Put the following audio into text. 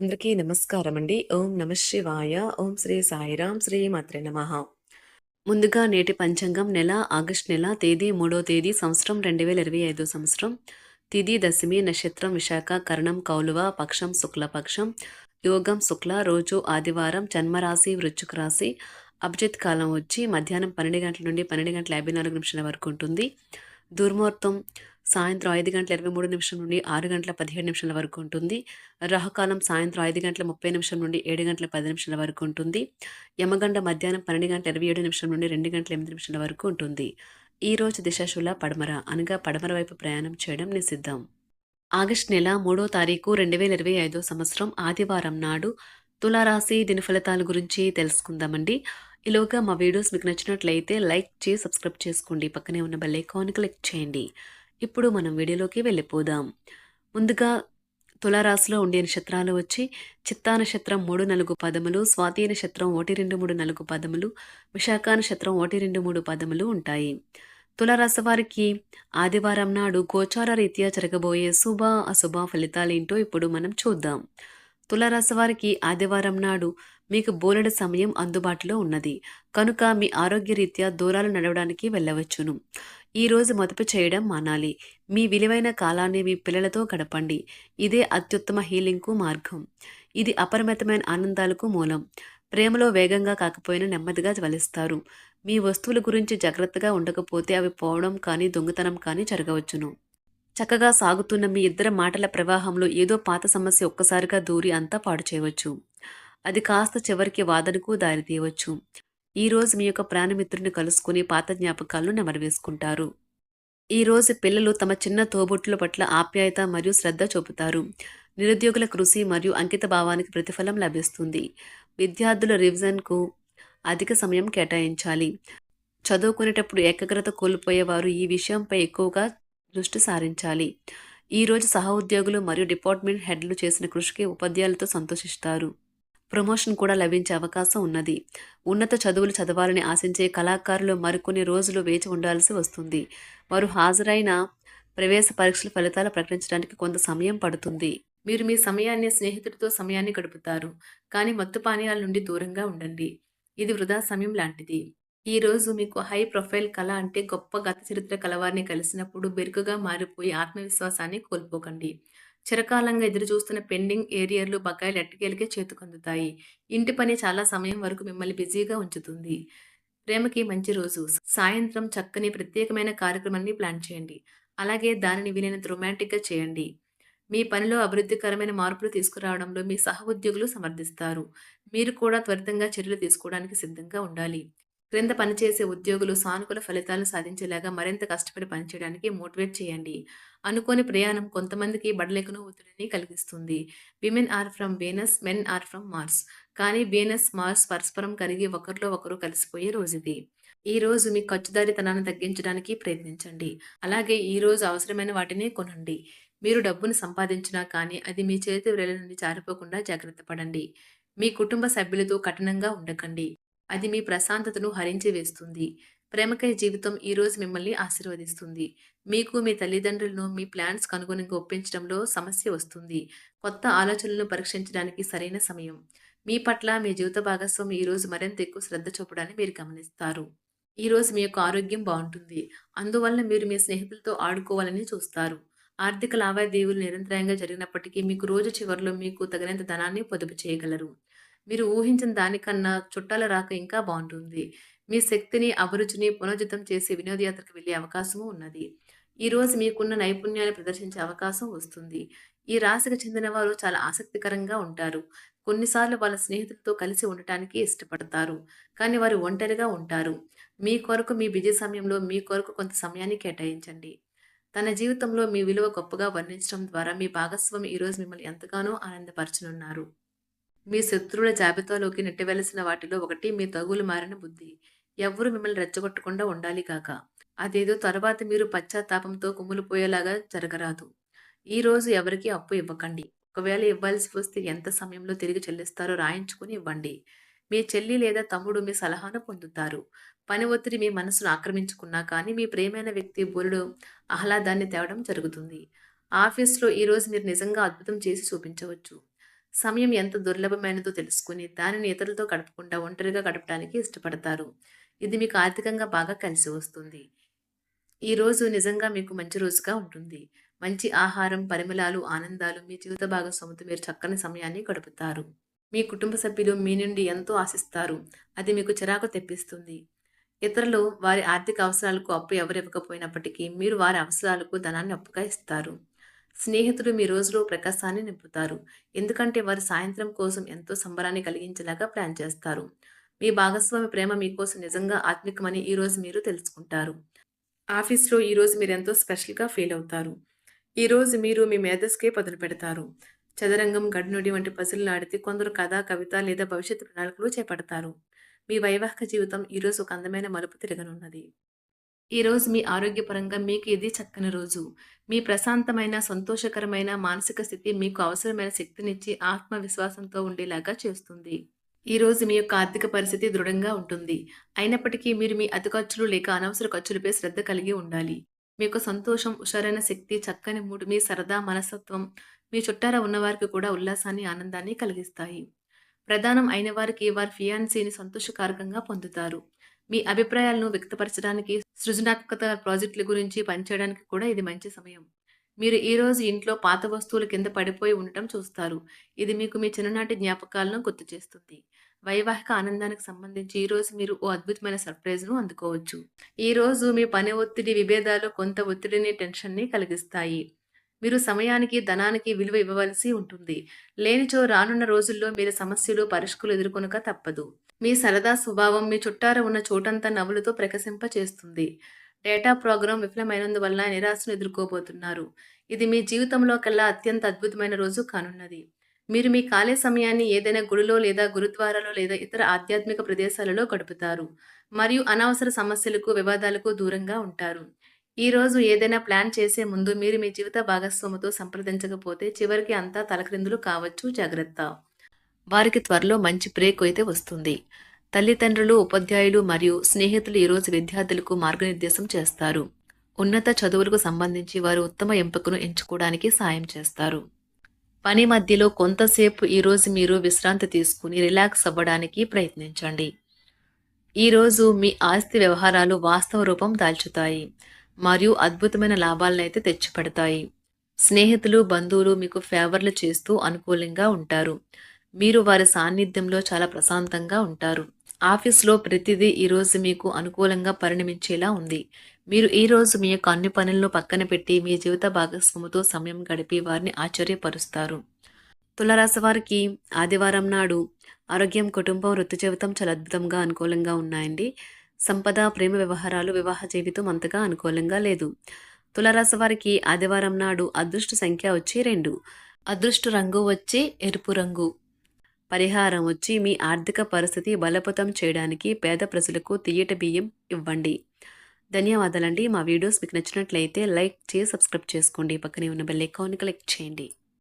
అందరికీ నమస్కారమండి. ఓం నమః శివాయ. ఓం శ్రీ సాయిరాం. శ్రీ మాత్రే నమః. ముందుగా నేటి పంచాంగం నెల ఆగస్టు నెల తేదీ 3వ తేదీ సంవత్సరం 2025 సంవత్సరం. తిథి దశమి, నక్షత్రం విశాఖ, కరణం కౌలువ, పక్షం శుక్లపక్షం, యోగం శుక్ల, రోజు ఆదివారం, జన్మరాశి వృశ్చిక రాశి. అభిజిత్ కాలం వచ్చి మధ్యాహ్నం 12 గంటల నుండి 12 గంటల 54 నిమిషాల వరకు ఉంటుంది. దుర్ముహూర్తం సాయంత్రం 5 గంటల 23 నిమిషం నుండి 6 గంటల 17 నిమిషాల వరకు ఉంటుంది. రాహుకాలం సాయంత్రం 5 గంటల 30 నిమిషం నుండి 7 గంటల 10 నిమిషాల వరకు ఉంటుంది. యమగండ మధ్యాహ్నం 12 గంటల 27 నిమిషం నుండి 2 గంటల 8 నిమిషాల వరకు ఉంటుంది. ఈ రోజు దిశాశూల పడమర అనగా పడమర వైపు ప్రయాణం చేయడం నిషిద్ధం. ఆగస్టు నెల 3వ తారీఖు 2025 సంవత్సరం ఆదివారం నాడు తులారాశి దిన ఫలితాల గురించి తెలుసుకుందామండి. ఈలోగా మా వీడియోస్ మీకు నచ్చినట్లయితే లైక్ చేసి సబ్స్క్రైబ్ చేసుకోండి. పక్కనే ఉన్న బెల్ ఐకాన్ క్లిక్ చేయండి. ఇప్పుడు మనం వీడియోలోకి వెళ్ళిపోదాం. ముందుగా తులారాశిలో ఉండే నక్షత్రాలు వచ్చి చిత్తా నక్షత్రం 3, 4 పదములు, స్వాతి నక్షత్రం 1, 2, 3, 4 పదములు, విశాఖ నక్షత్రం 1, 2, 3 పదములు ఉంటాయి. తులారాశి వారికి ఆదివారం నాడు గోచార రీత్యా జరగబోయే శుభ అశుభ ఫలితాలేంటో ఇప్పుడు మనం చూద్దాం. తులారాశి వారికి ఆదివారం నాడు మీకు బోలెడు సమయం అందుబాటులో ఉన్నది కనుక మీ ఆరోగ్య రీత్యా దూరాలు నడవడానికి వెళ్ళవచ్చును. ఈ రోజు మదుపు చేయడం మానాలి. మీ విలువైన కాలాన్ని మీ పిల్లలతో గడపండి. ఇదే అత్యుత్తమ హీలింగ్కు మార్గం. ఇది అపరిమితమైన ఆనందాలకు మూలం. ప్రేమలో వేగంగా కాకపోయినా నెమ్మదిగా జ్వలిస్తారు. మీ వస్తువుల గురించి జాగ్రత్తగా ఉండకపోతే అవి పోవడం కానీ దొంగతనం కానీ జరగవచ్చును. చక్కగా సాగుతున్న మీ ఇద్దరి మాటల ప్రవాహంలో ఏదో పాత సమస్య ఒక్కసారిగా దూరి అంతా పాడు చేయవచ్చు. అది కాస్త చివరికి వాదనకు దారితీయవచ్చు. ఈ రోజు మీ యొక్క ప్రాణమిత్రుని కలుసుకుని పాత జ్ఞాపకాలను నెమరవేసుకుంటారు. ఈ రోజు పిల్లలు తమ చిన్న తోబుట్టుల పట్ల ఆప్యాయత మరియు శ్రద్ధ చూపుతారు. నిరుద్యోగుల కృషి మరియు అంకిత భావానికి ప్రతిఫలం లభిస్తుంది. విద్యార్థుల రివిజన్కు అధిక సమయం కేటాయించాలి. చదువుకునేటప్పుడు ఏకాగ్రత కోల్పోయేవారు ఈ విషయంపై ఎక్కువగా దృష్టి సారించాలి. ఈ రోజు సహోద్యోగులు మరియు డిపార్ట్మెంట్ హెడ్లు చేసిన కృషికి ఉపాధ్యాయులతో సంతోషిస్తారు. ప్రమోషన్ కూడా లభించే అవకాశం ఉన్నది. ఉన్నత చదువులు చదవాలని ఆశించే కళాకారులు మరికొన్ని రోజులు వేచి ఉండాల్సి వస్తుంది. వారు హాజరైన ప్రవేశ పరీక్షల ఫలితాలు ప్రకటించడానికి కొంత సమయం పడుతుంది. మీరు మీ సమయాన్ని స్నేహితుడితో సమయాన్ని గడుపుతారు. కానీ మత్తు పానీయాల నుండి దూరంగా ఉండండి. ఇది వృధా సమయం లాంటిది. ఈ రోజు మీకు హై ప్రొఫైల్ కళ అంటే గొప్ప గత చరిత్ర కలవారిని కలిసినప్పుడు బెరుకుగా మారిపోయి ఆత్మవిశ్వాసాన్ని కోల్పోకండి. చిరకాలంగా ఎదురుచూస్తున్న పెండింగ్ ఏరియర్లు బకాయిలు ఎట్టకేలకే చేతికందుతాయి. ఇంటి పని చాలా సమయం వరకు మిమ్మల్ని బిజీగా ఉంచుతుంది. ప్రేమకి మంచి రోజు. సాయంత్రం చక్కని ప్రత్యేకమైన కార్యక్రమాన్ని ప్లాన్ చేయండి. అలాగే దానిని వీలైనంత రొమాంటిక్‌గా చేయండి. మీ పనిలో అభివృద్ధికరమైన మార్పులు తీసుకురావడంలో మీ సహోద్యోగులు సమర్థిస్తారు. మీరు కూడా త్వరితంగా చర్యలు తీసుకోవడానికి సిద్ధంగా ఉండాలి. క్రింద పనిచేసే ఉద్యోగులు సానుకూల ఫలితాలను సాధించేలాగా మరింత కష్టపడి పనిచేయడానికి మోటివేట్ చేయండి. అనుకోని ప్రయాణం కొంతమందికి బడలికను ఒత్తిడిని కలిగిస్తుంది. Women are from Venus, men are from Mars. కానీ వీనస్, మార్స్ పరస్పరం కరిగి ఒకరిలో ఒకరు కలిసిపోయే రోజుది. ఈ రోజు మీ ఖర్చుదారీతనాన్ని తగ్గించడానికి ప్రయత్నించండి. అలాగే ఈ రోజు అవసరమైన వాటినే కొనండి. మీరు డబ్బును సంపాదించినా కానీ అది మీ చేతి వేళ్ళ నుండి జారిపోకుండా జాగ్రత్త పడండి. మీ కుటుంబ సభ్యులతో కఠినంగా ఉండకండి. అది మీ ప్రశాంతతను హరించి వేస్తుంది. ప్రేమకై జీవితం ఈ రోజు మిమ్మల్ని ఆశీర్వదిస్తుంది. మీకు మీ తల్లిదండ్రులను మీ ప్లాన్స్‌కు అనుగుణంగా ఒప్పించడంలో సమస్య వస్తుంది. కొత్త ఆలోచనలను పరీక్షించడానికి సరైన సమయం. మీ పట్ల మీ జీవిత భాగస్వామి ఈ రోజు మరింత ఎక్కువ శ్రద్ధ చూపడాన్ని మీరు గమనిస్తారు. ఈ రోజు మీ యొక్క ఆరోగ్యం బావుంటుంది. అందువలన మీరు మీ స్నేహితులతో ఆడుకోవాలని చూస్తారు. ఆర్థిక లావాదేవీలు నిరంతరాయంగా జరిగినప్పటికీ మీకు రోజు చివరిలో మీకు తగినంత ధనాన్ని పొదుపు చేయగలరు. మీరు ఊహించిన దానికన్నా చుట్టాల రాక ఇంకా బావుంటుంది. మీ శక్తిని, అభిరుచిని పునర్జితం చేసి వినోదయాత్రకు వెళ్ళే అవకాశము ఉన్నది. ఈరోజు మీకున్న నైపుణ్యాన్ని ప్రదర్శించే అవకాశం వస్తుంది. ఈ రాశికి చెందిన వారు చాలా ఆసక్తికరంగా ఉంటారు. కొన్నిసార్లు వాళ్ళ స్నేహితులతో కలిసి ఉండటానికి ఇష్టపడతారు. కానీ వారు ఒంటరిగా ఉంటారు. మీ కొరకు మీ బిజీ సమయంలో మీ కొరకు కొంత సమయాన్ని కేటాయించండి. తన జీవితంలో మీ విలువ గొప్పగా వర్ణించడం ద్వారా మీ భాగస్వామి ఈరోజు మిమ్మల్ని ఎంతగానో ఆనందపరచనున్నారు. మీ శత్రువుల జాబితాలోకి నెట్టివేయాల్సిన వాటిలో ఒకటి మీ తగులు మారిన బుద్ధి. ఎవ్వరూ మిమ్మల్ని రెచ్చగొట్టకుండా ఉండాలి గాక. అదేదో తరువాత మీరు పశ్చాత్తాపంతో కుమిలిపోయేలాగా జరగరాదు. ఈ రోజు ఎవరికీ అప్పు ఇవ్వకండి. ఒకవేళ ఇవ్వాల్సి వస్తే ఎంత సమయంలో తిరిగి చెల్లిస్తారో రాయించుకుని ఇవ్వండి. మీ చెల్లి లేదా తమ్ముడు మీ సలహాను పొందుతారు. పని ఒత్తిడి మీ మనసును ఆక్రమించుకున్నా కానీ మీ ప్రియమైన వ్యక్తి బోలెడు ఆహ్లాదాన్ని తేవడం జరుగుతుంది. ఆఫీస్‌లో ఈరోజు మీరు నిజంగా అద్భుతం చేసి చూపించవచ్చు. సమయం ఎంత దుర్లభమైనదో తెలుసుకుని దానిని ఇతరులతో గడపకుండా ఒంటరిగా గడపడానికి ఇష్టపడతారు. ఇది మీకు ఆర్థికంగా బాగా కలిసి వస్తుంది. ఈ రోజు నిజంగా మీకు మంచి రోజుగా ఉంటుంది. మంచి ఆహారం, పరిమళాలు, ఆనందాలు మీ జీవిత భాగస్వామితో మీరు చక్కని సమయాన్ని గడుపుతారు. మీ కుటుంబ సభ్యులు మీ నుండి ఎంతో ఆశిస్తారు. అది మీకు చిరాకు తెప్పిస్తుంది. ఇతరులు వారి ఆర్థిక అవసరాలకు అప్పు ఎవరివ్వకపోయినప్పటికీ మీరు వారి అవసరాలకు ధనాన్ని అప్పుగా ఇస్తారు. స్నేహితులు మీ రోజులో ప్రకాశాన్ని నింపుతారు. ఎందుకంటే వారు సాయంత్రం కోసం ఎంతో సంబరాన్ని కలిగించేలాగా ప్లాన్ చేస్తారు. మీ భాగస్వామి ప్రేమ మీకోసం నిజంగా ఆత్మికమని ఈరోజు మీరు తెలుసుకుంటారు. ఆఫీస్‌లో ఈరోజు మీరెంతో స్పెషల్‌గా ఫీల్ అవుతారు. ఈరోజు మీరు మీ మేధస్సుకే పదును పెడతారు. చదరంగం, గడినుడి వంటి పజిల్‌లు ఆడితే కొందరు కథ, కవిత లేదా భవిష్యత్తు ప్రణాళికలు చేపడతారు. మీ వైవాహిక జీవితం ఈరోజు ఒక అందమైన మలుపు తిరగనున్నది. ఈరోజు మీ ఆరోగ్యపరంగా మీకు ఇది చక్కని రోజు. మీ ప్రశాంతమైన, సంతోషకరమైన మానసిక స్థితి మీకు అవసరమైన శక్తినిచ్చి ఆత్మవిశ్వాసంతో ఉండేలాగా చేస్తుంది. ఈరోజు మీ యొక్క ఆర్థిక పరిస్థితి దృఢంగా ఉంటుంది. అయినప్పటికీ మీరు మీ అతి ఖర్చులు లేక అనవసర ఖర్చులపై శ్రద్ధ కలిగి ఉండాలి. మీ యొక్క సంతోషం, హుషారైన శక్తి, చక్కని మూడ్, మీ సరదా మనస్తత్వం మీ చుట్టార ఉన్నవారికి కూడా ఉల్లాసాన్ని, ఆనందాన్ని కలిగిస్తాయి. ప్రదానం అయిన వారికి వారి ఫియాన్సీని సంతోషకారకంగా పొందుతారు. మీ అభిప్రాయాలను వ్యక్తపరచడానికి, సృజనాత్మకత ప్రాజెక్టుల గురించి పనిచేయడానికి కూడా ఇది మంచి సమయం. మీరు ఈరోజు ఇంట్లో పాత వస్తువులు కింద పడిపోయి ఉండటం చూస్తారు. ఇది మీకు మీ చిన్ననాటి జ్ఞాపకాలను గుర్తు చేస్తుంది. వైవాహిక ఆనందానికి సంబంధించి ఈరోజు మీరు ఓ అద్భుతమైన సర్ప్రైజ్‌ను అందుకోవచ్చు. ఈరోజు మీ పని ఒత్తిడి, విభేదాలు కొంత ఒత్తిడిని, టెన్షన్‌ని కలిగిస్తాయి. మీరు సమయానికి, ధనానికి విలువ ఇవ్వవలసి ఉంటుంది. లేనిచో రానున్న రోజుల్లో మీరు సమస్యలు, పరీక్షలు ఎదుర్కొనక తప్పదు. మీ సరదా స్వభావం మీ చుట్టార ఉన్న చోటంతా నవ్వులతో ప్రకాశింపచేస్తుంది. డేటా ప్రోగ్రామ్ విఫలమైనందువల్ల నిరాశను ఎదుర్కోబోతున్నారు. ఇది మీ జీవితంలో కల్లా అత్యంత అద్భుతమైన రోజు కానున్నది. మీరు మీ ఖాళీ సమయాన్ని ఏదైనా గుడిలో లేదా గురుద్వారాలో లేదా ఇతర ఆధ్యాత్మిక ప్రదేశాలలో గడుపుతారు. మరియు అనవసర సమస్యలకు, వివాదాలకు దూరంగా ఉంటారు. ఈ రోజు ఏదైనా ప్లాన్ చేసే ముందు మీరు మీ జీవిత భాగస్వామితో సంప్రదించకపోతే చివరికి అంతా తలక్రిందులు కావచ్చు. జాగ్రత్త. వారికి త్వరలో మంచి బ్రేక్ అయితే వస్తుంది. తల్లిదండ్రులు, ఉపాధ్యాయులు మరియు స్నేహితులు ఈరోజు విద్యార్థులకు మార్గనిర్దేశం చేస్తారు. ఉన్నత చదువులకు సంబంధించి వారు ఉత్తమ ఎంపికను ఎంచుకోవడానికి సాయం చేస్తారు. పని మధ్యలో కొంతసేపు ఈరోజు మీరు విశ్రాంతి తీసుకుని రిలాక్స్ అవ్వడానికి ప్రయత్నించండి. ఈరోజు మీ ఆస్తి వ్యవహారాలు వాస్తవ రూపం దాల్చుతాయి మరియు అద్భుతమైన లాభాలనైతే తెచ్చిపెడతాయి. స్నేహితులు, బంధువులు మీకు ఫేవర్లు చేస్తూ అనుకూలంగా ఉంటారు. మీరు వారి సాన్నిధ్యంలో చాలా ప్రశాంతంగా ఉంటారు. ఆఫీస్లో ప్రతిదీ ఈరోజు మీకు అనుకూలంగా పరిణమించేలా ఉంది. మీరు ఈరోజు మీ యొక్క అన్ని పనులను పక్కన పెట్టి మీ జీవిత భాగస్వామితో సమయం గడిపి వారిని ఆశ్చర్యపరుస్తారు. తులారాశి వారికి ఆదివారం నాడు ఆరోగ్యం, కుటుంబం, వృత్తి జీవితం చాలా అద్భుతంగా అనుకూలంగా ఉన్నాయండి. సంపద, ప్రేమ వ్యవహారాలు, వివాహ జీవితం అంతగా అనుకూలంగా లేదు. తులారాశి వారికి ఆదివారం నాడు అదృష్ట సంఖ్య వచ్చి 2. అదృష్ట రంగు వచ్చి ఎరుపు రంగు. పరిహారం వచ్చి మీ ఆర్థిక పరిస్థితి బలోపేతం చేయడానికి పేద ప్రజలకు తియ్యటి బియ్యం ఇవ్వండి. ధన్యవాదాలండి. మా వీడియోస్ మీకు నచ్చినట్లయితే లైక్ చేసి సబ్స్క్రైబ్ చేసుకోండి. పక్కనే ఉన్న బెల్ ఐకాన్ని క్లిక్ చేయండి.